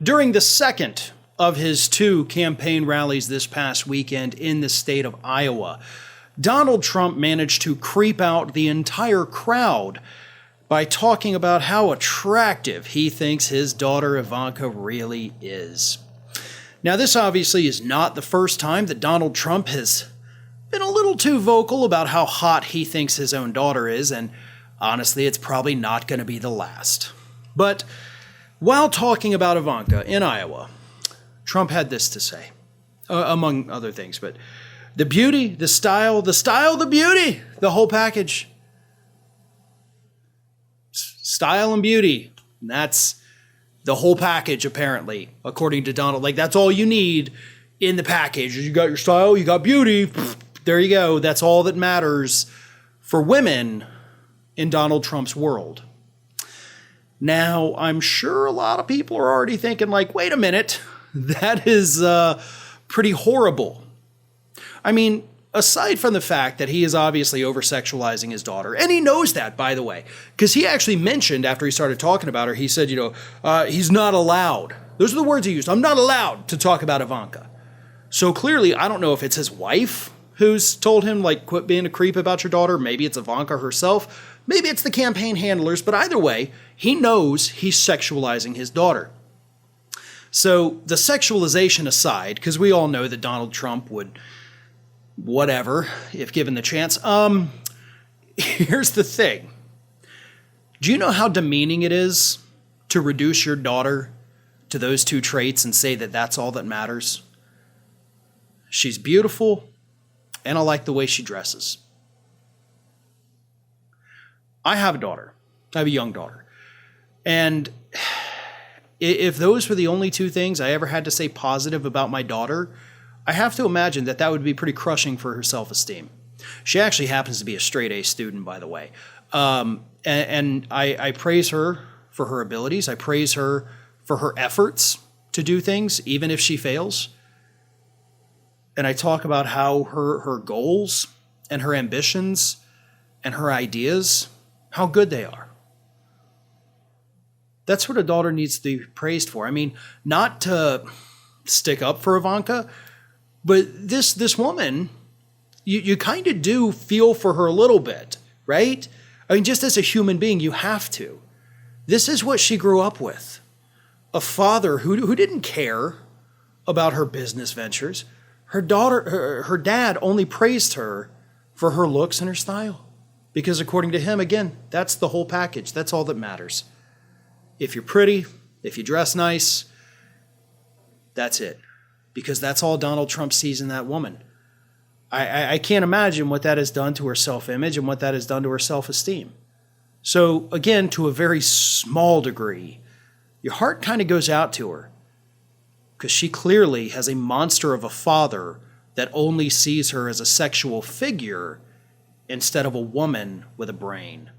During the second of his two campaign rallies this past weekend in the state of Iowa, Donald Trump managed to creep out the entire crowd by talking about how attractive he thinks his daughter Ivanka really is. Now, this obviously is not the first time that Donald Trump has been a little too vocal about how hot he thinks his own daughter is, and honestly, it's probably not going to be the last. But while talking about Ivanka in Iowa, Trump had this to say, among other things, but the beauty, the style, the beauty, the whole package. Style and beauty, and that's the whole package, apparently, according to Donald. Like, that's all you need in the package. You got your style, you got beauty, there you go. That's all that matters for women in Donald Trump's world. Now, I'm sure a lot of people are already thinking, like, wait a minute, that is pretty horrible. I mean, aside from the fact that he is obviously over-sexualizing his daughter, and he knows that, by the way, because he actually mentioned after he started talking about her, he said, he's not allowed. Those are the words he used. I'm not allowed to talk about Ivanka. So clearly, I don't know if it's his wife who's told him, like, quit being a creep about your daughter. Maybe it's Ivanka herself. Maybe it's the campaign handlers. But either way, he knows he's sexualizing his daughter. So the sexualization aside, because we all know that Donald Trump would whatever, if given the chance. Here's the thing. Do you know how demeaning it is to reduce your daughter to those two traits and say that that's all that matters? She's beautiful, and I like the way she dresses. I have a daughter. I have a young daughter. And if those were the only two things I ever had to say positive about my daughter, I have to imagine that that would be pretty crushing for her self-esteem. She actually happens to be a straight A student, by the way. And I praise her for her abilities. I praise her for her efforts to do things, even if she fails. And I talk about how her goals and her ambitions and her ideas, how good they are. That's what a daughter needs to be praised for. I mean, not to stick up for Ivanka, but this woman, you kind of do feel for her a little bit, right? I mean, just as a human being, you have to. This is what she grew up with. A father who didn't care about her business ventures. Her dad only praised her for her looks and her style. Because according to him, again, that's the whole package. That's all that matters. If you're pretty, if you dress nice, that's it. Because that's all Donald Trump sees in that woman. I can't imagine what that has done to her self-image and what that has done to her self-esteem. So again, to a very small degree, your heart kind of goes out to her. Because she clearly has a monster of a father that only sees her as a sexual figure instead of a woman with a brain.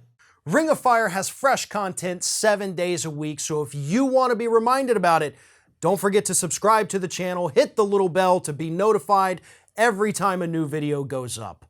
Ring of Fire has fresh content 7 days a week, so if you want to be reminded about it, don't forget to subscribe to the channel, hit the little bell to be notified every time a new video goes up.